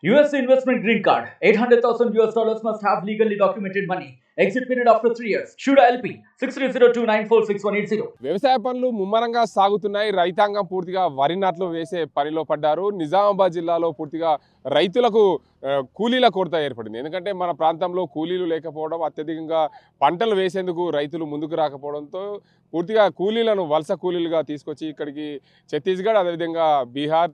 US investment green card. $800,000 must have legally documented money. Exit period after 3 years. Shuda LP 6302946180. వ్యవసాయ పనులు ముమ్మరంగా సాగుతున్నాయి. రైతాంగం పూర్తిగా వరి నాట్లు వేసే పనిలో పడ్డారు. నిజామాబాద్ జిల్లాలో పూర్తిగా రైతులకు కూలీల కొరత ఏర్పడింది. ఎందుకంటే మన ప్రాంతంలో కూలీలు లేకపోవడం, అత్యధికంగా పంటలు వేసేందుకు రైతులు ముందుకు రాకపోవడంతో పూర్తిగా కూలీలను వలస కూలీలుగా తీసుకొచ్చి ఇక్కడికి ఛత్తీస్గఢ్, అదేవిధంగా బీహార్,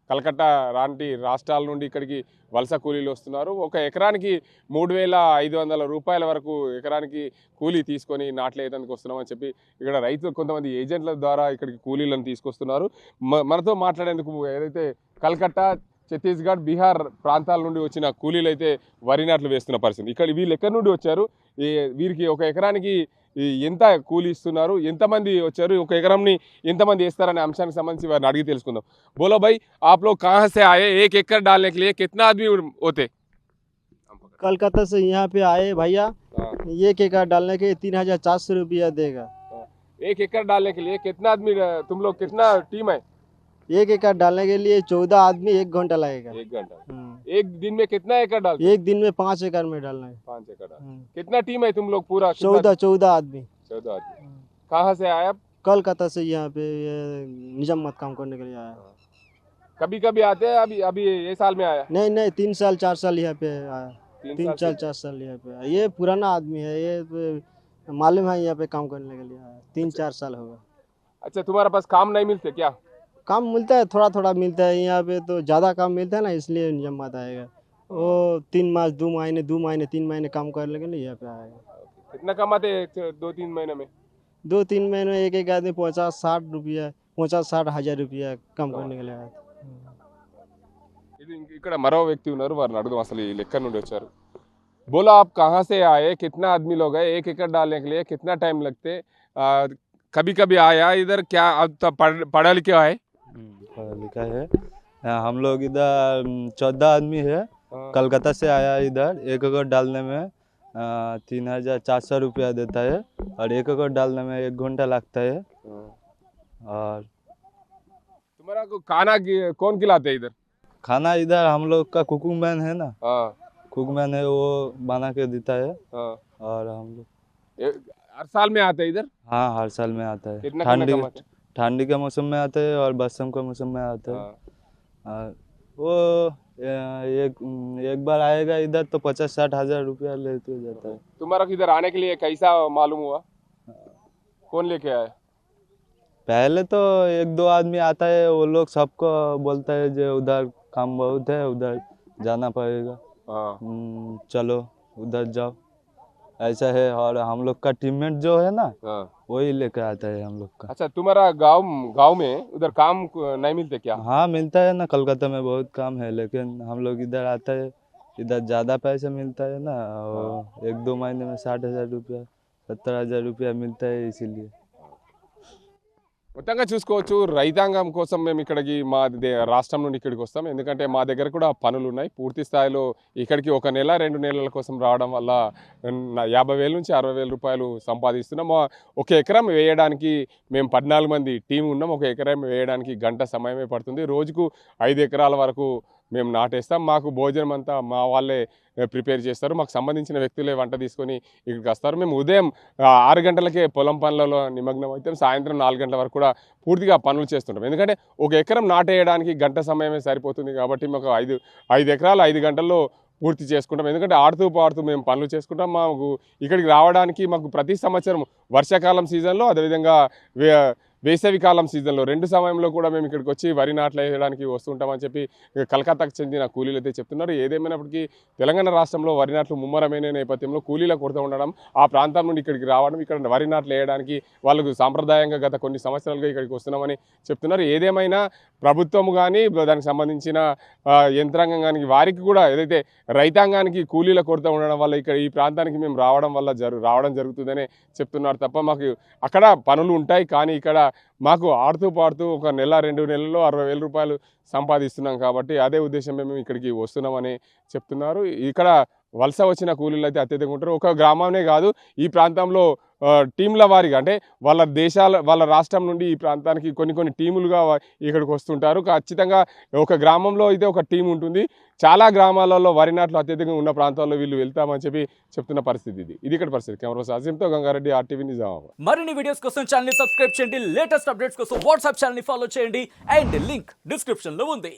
కలకత్తా లాంటి రాష్ట్రాల నుండి ఇక్కడికి వలస కూలీలు వస్తున్నారు. ఒక ఎకరానికి 3,500 రూపాయల వరకు ఎకరానికి కూలీ తీసుకొని నాట్లు వేయడానికి వస్తున్నామని చెప్పి ఇక్కడ రైతులు కొంతమంది ఏజెంట్ల ద్వారా ఇక్కడికి కూలీలను తీసుకొస్తున్నారు. మనతో మాట్లాడేందుకు ఏదైతే కలకత్తా, ఛత్తీస్గఢ్, బీహార్ ప్రాంతాల నుండి వచ్చిన కూలీలు అయితే వరి నాట్లు వేస్తున్న పరిస్థితి. ఇక్కడ వీళ్ళు ఎక్కడి నుండి వచ్చారు, వీరికి ఒక ఎకరానికి ఎంత కూలీ ఇస్తున్నారు, ఎంతమంది వచ్చారు, ఒక ఎకరంని ఎంతమంది వేస్తారనే అంశానికి సంబంధించి వారిని అడిగి తెలుసుకుందాం. बोलो भाई, आप लोग कहाँ से आए? एक एकड़ डालने के लिए कितना आदमी होते? कलकत्ता से यहाँ पे आए भैया। एक एकड़ डालने के 3,400 रुपया देगा। एक एकड़ डालने के लिए कितना आदमी, तुम लोग कितना टीम है? एक एकड़ डालने के लिए 14 आदमी 1 घंटा लगेगा। 1 घंटा। एक दिन में कितना एकड़ डालते? एक दिन में 5 एकड़ में डालना है। 5 एकड़। कितना टीम है तुम लोग पूरा? 14 आदमी। 14 आदमी। कहाँ से आए आप? कलकत्ता से यहाँ पे निजामत काम करने के लिए आया। कभी कभी आते हैं? अभी अभी ये साल में आया? नहीं 3 साल 4 साल यहाँ पे आया। 3 साल 4 साल यहाँ पे आया। ये पुराना आदमी है, ये मालूम है यहाँ पे काम करने के लिए आया। 3-4 साल होगा। अच्छा, तुम्हारे पास काम नहीं मिलते क्या? काम मिलता है, थोड़ा थोड़ा मिलता है। यहाँ पे तो ज़्यादा काम मिलता है ना, इसलिए निजामत आएगा। वो 3 मास 2 महीने 3 महीने काम करने के लिए यहाँ पे आएगा। कितना कमाते 2-3 महीने में? 2-3 महीने में एक आदमी 50-60 रुपया 50-60 हज़ार रुपया कम करने के लिए आया था। ఇక్కడ మరో వ్యక్తి ఉన్నారు, వారిని అడుగుదాం అసలు ఈ లెక్క నుండి వచ్చారు. बोलो आप कहाँ से आए, कितना आदमी लोग हैं, एक एकड़ डालने के लिए कितना टाइम लगते? कभी कभी आया इधर क्या? अब तो पढ़ा लिखा है? पढ़ा लिखा है। हम लोग इधर 14 आदमी है। कलकत्ता से आया इधर। एक एकड़ डालने में 3,400 रुपया देता है और एक एकड़ डालने में 1 घंटा लगता है। और तुम्हारा को खाना कौन खिलाते है इधर? खाना इधर हम लोग का कुकिंग मैन है ना, हाँ कुकिंग मैन है, वो बना के देता है। हाँ। और हम लोग हर साल में आते हैं इधर? हाँ, हर साल में आता है। कितना कमाते? ठंडी के मौसम में आते हैं और बरसात के मौसम में आते हैं। और वो एक बार आएगा इधर तो 50-60 हज़ार रुपया लेते जाता है। तुम्हारा इधर आने के लिए कैसा मालूम हुआ? कौन लेके आया? पहले तो 1-2 आदमी आता है, वो लोग सबको बोलता है जो उधर काम बहुत है, उधर जाना पड़ेगा। हाँ। चलो उधर जाओ, ऐसा है। और हम लोग का टीममेट जो है ना, हाँ। वही लेकर आता है हम लोग का। अच्छा, तुम्हारा गांव में उधर काम नहीं मिलते क्या? हाँ, मिलता है ना, कलकत्ता में बहुत काम है, लेकिन हम लोग इधर आता है, इधर ज़्यादा पैसा मिलता है ना। और 1-2 महीने में 60 हज़ार रुपया 70 हज़ार रुपया मिलता है, इसीलिए। మొత్తంగా చూసుకోవచ్చు, రైతాంగం కోసం మేము ఇక్కడికి మా రాష్ట్రం నుండి ఇక్కడికి వస్తాం. ఎందుకంటే మా దగ్గర కూడా పనులు ఉన్నాయి. పూర్తి స్థాయిలో ఇక్కడికి 1 నెల 2 నెలల కోసం రావడం వల్ల 50,000 నుంచి 60,000 రూపాయలు సంపాదిస్తున్నాం. ఒక ఎకరం వేయడానికి మేము 14 మంది టీం ఉన్నాం. ఒక ఎకరం వేయడానికి గంట సమయమే పడుతుంది. రోజుకు 5 ఎకరాల వరకు మేము నాటేస్తాం. మాకు భోజనం అంతా మా వాళ్ళే ప్రిపేర్ చేస్తారు. మాకు సంబంధించిన వ్యక్తులే వంట తీసుకొని ఇక్కడికి వస్తారు. మేము ఉదయం 6 గంటలకే పొలం పనులలో నిమగ్నం అవుతాం. సాయంత్రం 4 గంటల వరకు కూడా పూర్తిగా పనులు చేస్తుంటాం. ఎందుకంటే ఒక ఎకరం నాటేయడానికి గంట సమయమే సరిపోతుంది. కాబట్టి మాకు 5 ఎకరాలు 5 గంటల్లో పూర్తి చేసుకుంటాం. ఎందుకంటే ఆడుతూ పాడుతూ మేము పనులు చేసుకుంటాం. మాకు ఇక్కడికి రావడానికి మాకు ప్రతి సంవత్సరం వర్షాకాలం సీజన్లో, అదేవిధంగా వేసవికాలం సీజన్లో 2 సమయంలో కూడా మేము ఇక్కడికి వచ్చి వరి నాట్లు వేయడానికి వస్తుంటామని చెప్పి కలకత్తాకు చెందిన కూలీలు అయితే చెప్తున్నారు. ఏదేమైనప్పటికీ తెలంగాణ రాష్ట్రంలో వరి నాట్లు ముమ్మరమైన నేపథ్యంలో కూలీల కొరత ఉండడం, ఆ ప్రాంతం నుండి ఇక్కడికి రావడం, ఇక్కడ వరి నాట్లు వేయడానికి వాళ్ళకు సాంప్రదాయంగా గత కొన్ని సంవత్సరాలుగా ఇక్కడికి వస్తున్నామని చెప్తున్నారు. ఏదేమైనా ప్రభుత్వం కానీ దానికి సంబంధించిన యంత్రాంగం కానీ వారికి కూడా ఏదైతే రైతాంగానికి కూలీల కొరత ఉండడం వల్ల ఇక్కడ ఈ ప్రాంతానికి మేము రావడం జరుగుతుందనే చెప్తున్నారు తప్ప మాకు అక్కడ పనులు ఉంటాయి. కానీ ఇక్కడ మాకు ఆడుతూ పాడుతూ 1 నెల 2 నెలల్లో 60,000 రూపాయలు సంపాదిస్తున్నాం. కాబట్టి అదే ఉద్దేశం మేము ఇక్కడికి వస్తున్నామని చెప్తున్నారు. ఇక్కడ వలస వచ్చిన కూలీలు అయితే అత్యధికంగా ఉంటారు. ఒక గ్రామమే కాదు, ఈ ప్రాంతంలో టీంల వారీగా అంటే వాళ్ళ రాష్ట్రం నుండి ఈ ప్రాంతానికి కొన్ని టీములుగా ఇక్కడికి వస్తుంటారు. ఖచ్చితంగా ఒక గ్రామంలో అయితే ఒక టీం ఉంటుంది. చాలా గ్రామాలలో వరి నాట్లు అత్యధికంగా ఉన్న ప్రాంతాల్లో వీళ్ళు వెళ్తామని చెప్పి చెప్తున్న పరిస్థితి ఇది ఇక్కడ పరిస్థితి. కెమెరా అజీంతో గంగారెడ్డి, RTV నిజామాబాద్. మరిన్ని వీడియోస్ కోసం ఛానల్ ని సబ్స్క్రైబ్ చేయండి, లేటెస్ట్ అప్డేట్స్ కోసం వాట్సాప్ ఛానల్ ని ఫాలో చేయండి అండ్ లింక్ డిస్క్రిప్షన్ లో ఉంది.